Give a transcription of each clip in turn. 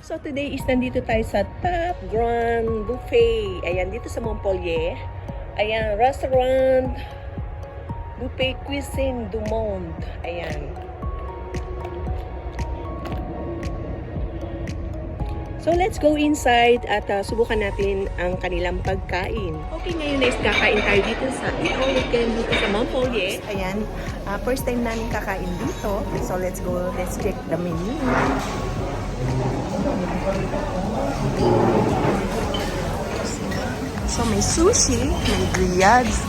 So today is nandito tayo sa Top Grand Buffet. Ayan, dito sa Montpellier. Ayan, restaurant Buffet Cuisine du Monde. Ayan. So let's go inside at subukan natin ang kanilang pagkain. Okay, ngayon guys, kakain tayo dito sa Iconican dito sa Montpellier. Ayan, first time namin kakain dito. So let's go, let's check the menu. So may sushi, may grillades.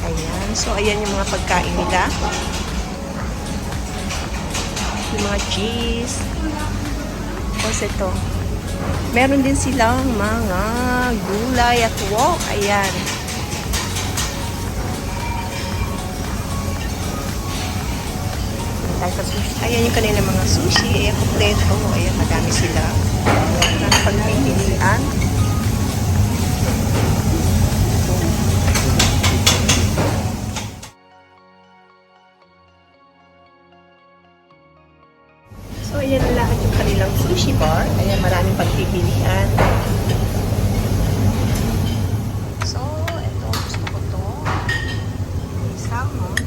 Ayan, so ayan yung mga pagkain nila. Yung mga cheese. Tapos ito. Meron din silang mga gulay at wok. Ayan. Ayan yung kanilang mga sushi. Ayan, kompleto. Ayan, madami sila. Pagpipilian. So, ayan na lahat yung kanilang sushi bar. Ayan, maraming pagpipilian. So, ito, gusto ko to. May salmon.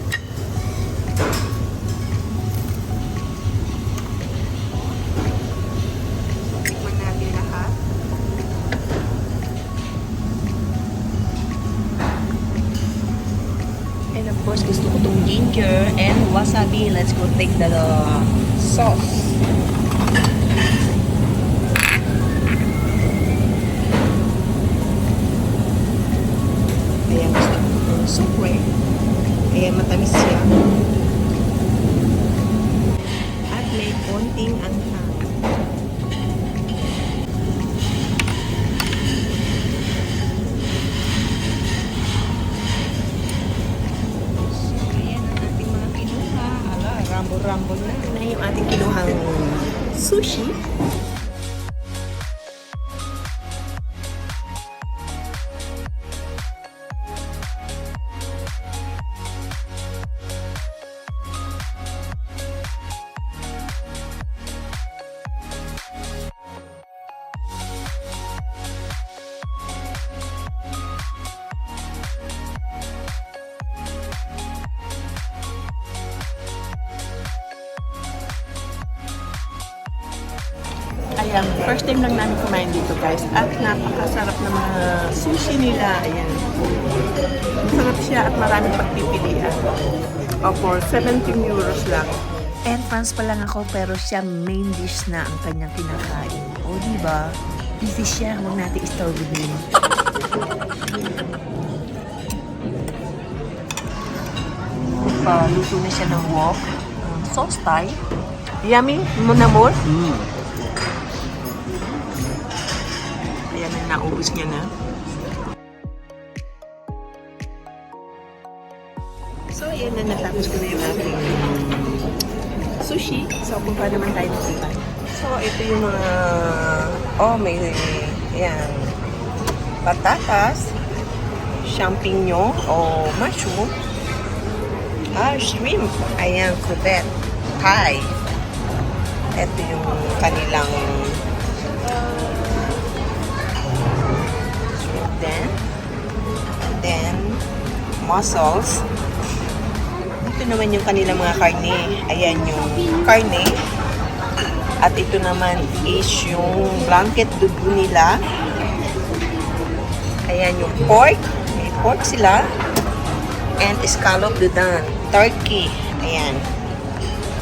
Tikman natin lahat. And of course, gusto ko tong ginger and wasabi. Let's go take the sauce. Ayan, gusto ko itong supre. Ayan, matamis siya. At may konting anghang. So, ayan ang ating mga kinuha. Ala, rumble-rumble na. Na yung ating kinuhang sushi. Ayan, first time lang namin kumain dito guys. At napakasarap ng mga sushi nila. Ayan. Masarap siya at maraming pagpipilian. O for 17 euros lang. Entrance pa lang ako pero siya main dish na ang kanyang kinakain. O diba? Easy siya. Huwag natin istorbohin. Luto na siya ng wok. Sauce Thai. Yummy, mon amour. Ayan na, naubos niya na. So, ayan na, natapos ko na yung ating sushi. So, kung paano naman tayo nakita. So, ito yung mga, may, ayan, patatas, champignon o mushroom, shrimp, ayan, crevette, Thai. Ito yung kanilang then mussels. Ito naman yung kanilang mga karne. Ayan yung karne. At ito naman is yung blanket dugo nila. Ayan yung pork. May pork sila. And scallop dudan. Turkey. Ayan.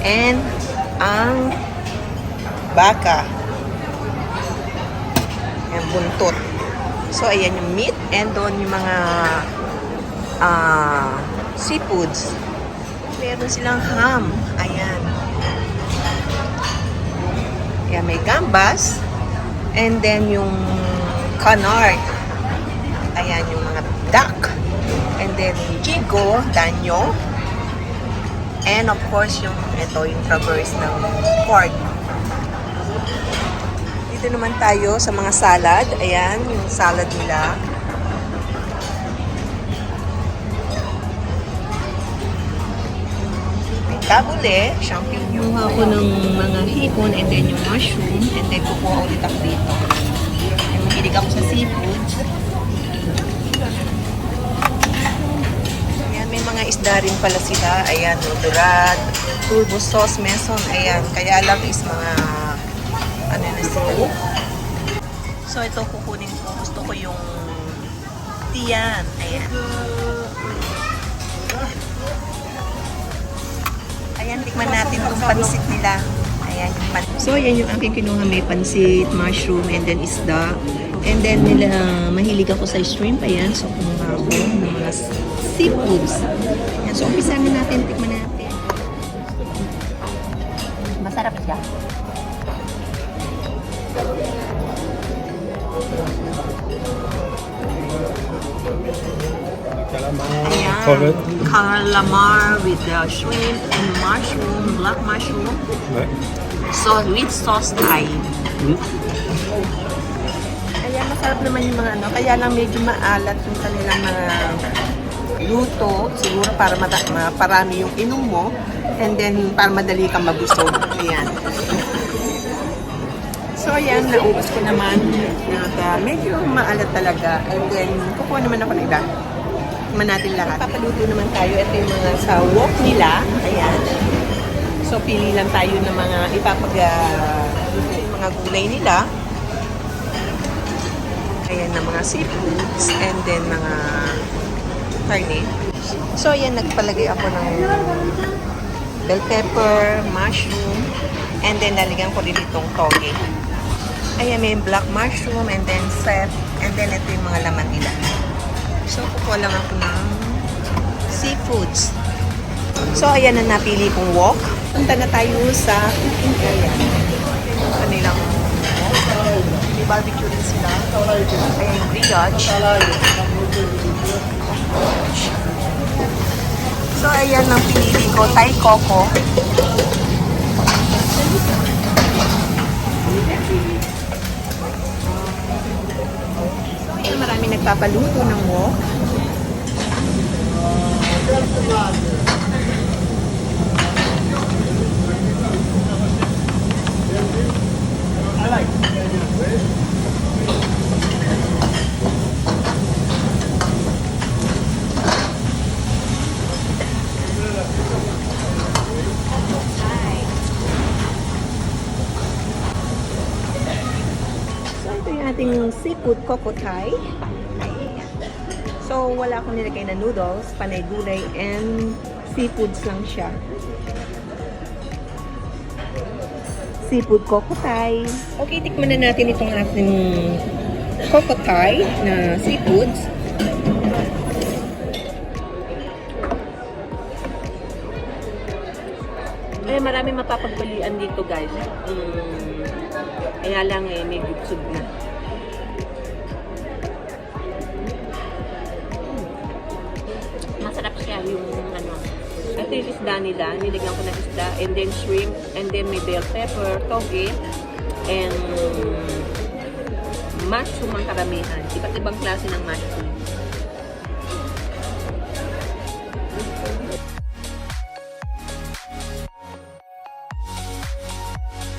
And ang baka. Ayan, buntot. So, ayan yung meat and doon yung mga seafoods. Meron silang ham. Ayan. Ayan, may gambas. And then yung canard. Ayan, yung mga duck. And then jigo, danyo. And of course, ito yung traverse ng pork. Dito naman tayo sa mga salad. Ayan, yung salad nila. May tabule, champignon. Kumuha ko ng mga hipon and then yung mushroom and then kukuha ulit ako dito. And mahilig ako sa seafoods. Ayan, may mga isda rin pala sila. Ayan, dorad, turbo sauce, meson. Ayan, kaya lang is mga ano na sila. So ito kukunin ko. Gusto ko yung tiyan. Ayan. Ayan, tikman natin itong pansit nila. Ayan yung pansit. So, ayan yung aking kinuha. May pansit, mushroom, and then isda. And then, mahilig ako sa shrimp. Ayan, so kumuha ako ng mga seafoods. Ayan, so umpisa na natin. Tikman natin. Masarap siya. Ayan, calamar with the shrimp and mushroom, black mushroom. Ouais. So, with sauce Thai. Mm. Ayan, masarap naman yung mga ano. Kaya lang medyo maalat yung kanilang mga luto. Siguro para maparami yung inom mo. And then, para madali kang mabusog. Ayan. So, ayan, naubos ko naman. Medyo maalat talaga. And then, kukuha naman ako ng iba. Tikman natin lahat. Papaluto naman tayo. Ito yung mga sa wok nila. Ayan. So, pili lang tayo ng mga yung mga gulay nila. Ayan na mga seafoods. And then, mga karne. So, ayan, nagpalagay ako ng bell pepper, mushroom, and then lalagyan ko rin itong toge. Ayan, may black mushroom, and then set, and then ito yung mga laman nila. So, kukuha lang ako ng seafoods. So, ayan na napili kong wok. Punta na tayo sa cooking area. Kanilang wok. May barbecue rin sila. Ayan yung brioche. So, ayan ang pinili ko. Thai coco. So, ayan, marami nagpapaluto ng wok. Ating seafood coco Thai. So, wala akong nilagay na noodles, panay gulay, and seafoods lang siya. Seafood coco Thai. Okay, tikman na natin itong ating coco Thai na seafoods. Eh, marami mapapagpalian dito, guys. Kaya lang may gutsog na. Masarap siya yung ano. Ito yung isda nila. Nilagyan ko ng isda. And then shrimp. And then may bell pepper, toge. And mushroom ang karamihan. Iba't ibang klase ng mushroom.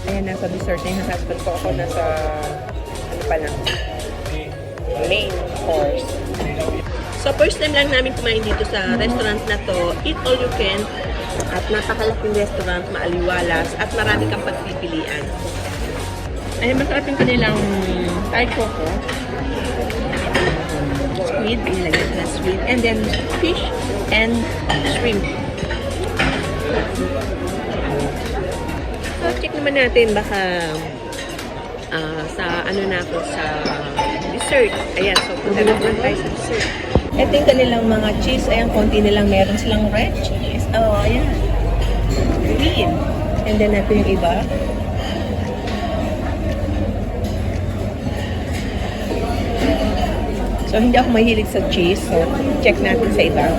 Ayan, nasa dessert na yung husband ko. Ako nasa, ano pa lang, main course. So, first time lang namin kumain dito sa restaurant na to. Eat all you can. At napakalaking restaurant, maaliwalas. At marami kang pagpipilian. Ayan, masarap yung kanilang Thai coco. Squid, nilagyan na squid. And then, fish and shrimp. So, check naman natin baka sa ano na ako sa dessert. Ayan, so punta naman tayo sa dessert. Ito yung kanilang mga cheese. Ayan, konti nilang meron silang red cheese. Oh, ayan. Green. And then ito yung iba. So, hindi ako mahilig sa cheese. So, check natin sa iba.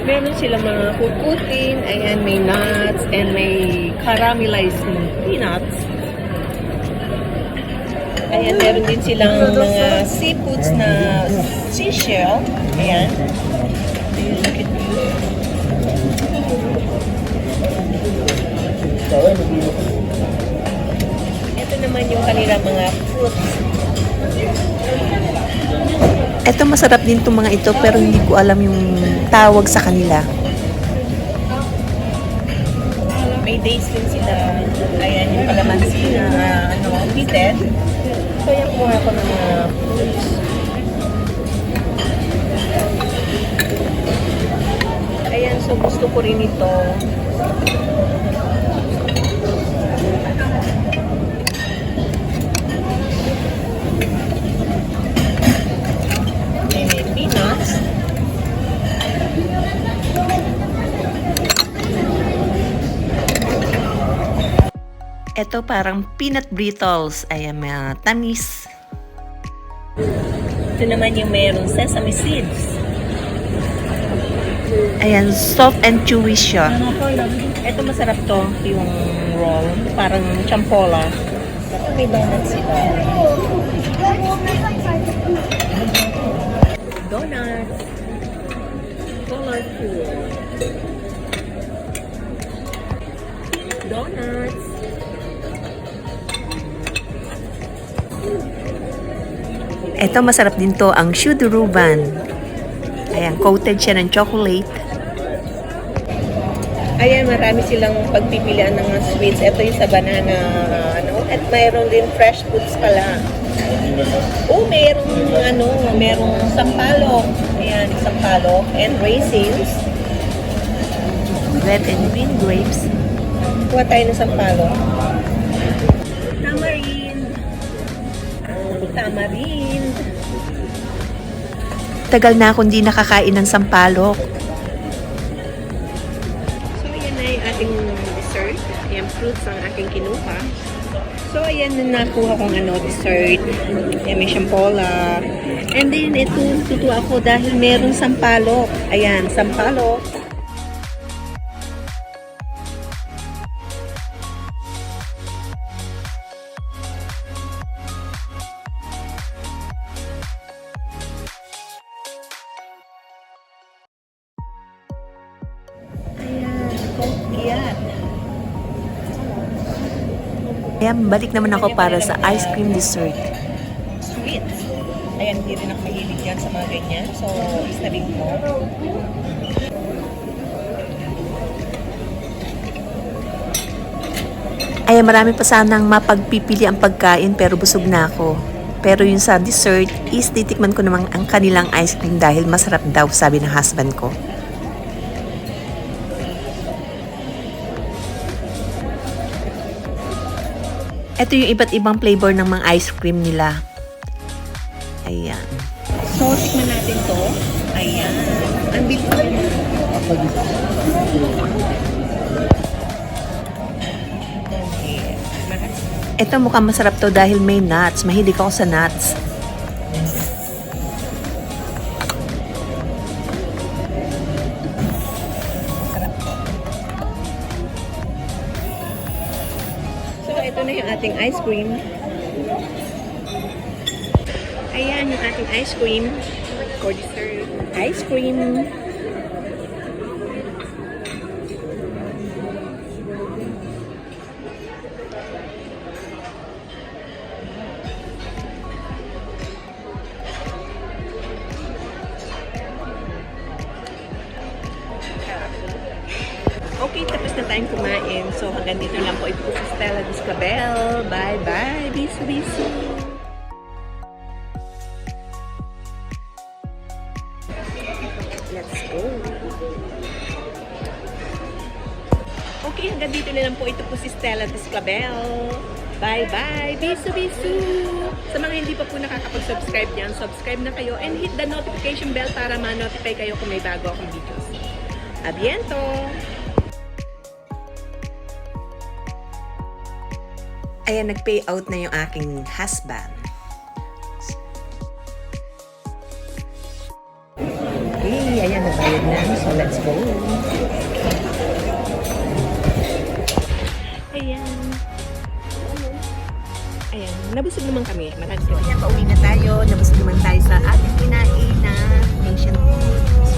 Meron silang mga kukutin. Ayan, may nuts and may caramelized peanuts. Ayan, meron din silang mga seafoods na seashell. Ayan. Ito masarap din itong mga ito pero hindi ko alam yung tawag sa kanila. May dates din sila. Ayan yung kalamansi na heated. So yan kumuha ko ng mga fruits. Ayan, so gusto ko rin ito. May peanuts. Ito parang peanut brittles. Ayan, tamis. Ito naman yung mayroong sesame seeds. Ayan, soft and chewy siya. Ito masarap to, yung roll. Parang champola. Ito may donuts sila. Donuts. Colorful. Donuts. Ito masarap din to, ang shuduruban. Ayan, coated siya ng chocolate. Ayan, marami silang pagpipilian ng mga sweets. Ito yung sa banana, at mayroon din fresh fruits pala. Oh, merong sampalok. Ayan, sampalok and raisins. Red and green grapes. Kuha tayo ng sampalok. Tamarind. Tamarind. Tagal na akong di nakakain ng sampalok. So, ayan na yung ating dessert. Ayan, fruits ang aking kinuha. So, ayan na nakuha kong dessert. Ayan, may champola. And then, ito, tutuwa ako dahil merong sampalok. Ayan, sampalok. Ayan, balik naman ako para sa ice cream dessert. Sweet. Ayan, hindi rin ako mahilig dyan sa mga ganyan. So, istabing ko. Ayan, marami pa sanang mapagpipili ang pagkain pero busog na ako. Pero yung sa dessert is titikman ko naman ang kanilang ice cream dahil masarap daw, sabi ng husband ko. Ito yung iba't ibang flavor ng mga ice cream nila. Ayan. So, tikman natin to. Ayan. Ang bilis. Ito mukhang masarap to dahil may nuts. Mahilig ako sa nuts. So, ito na yung ating ice cream. Ayan yung ating ice cream for dessert. Ice cream. Okay, tapos na tayong kumain. So, hanggang dito lang po. Ito po si Stella Discabel. Bye-bye. Bisu-bisu. Let's go. Okay, hanggang dito na lang po. Ito po si Stella Discabel. Bye-bye. Bisu-bisu. Sa mga hindi pa po nakakapag-subscribe dyan, subscribe na kayo and hit the notification bell para ma-notify kayo kung may bago akong videos. Abiento! Ayan, nag-pay out na yung aking husband. Okay, ayan, nagbayad na. So, let's go. Ayan. Ayan, nabusog naman kami. Marami. Ayan, pauwi na tayo. Nabusog naman tayo sa ating kinain na Asian food.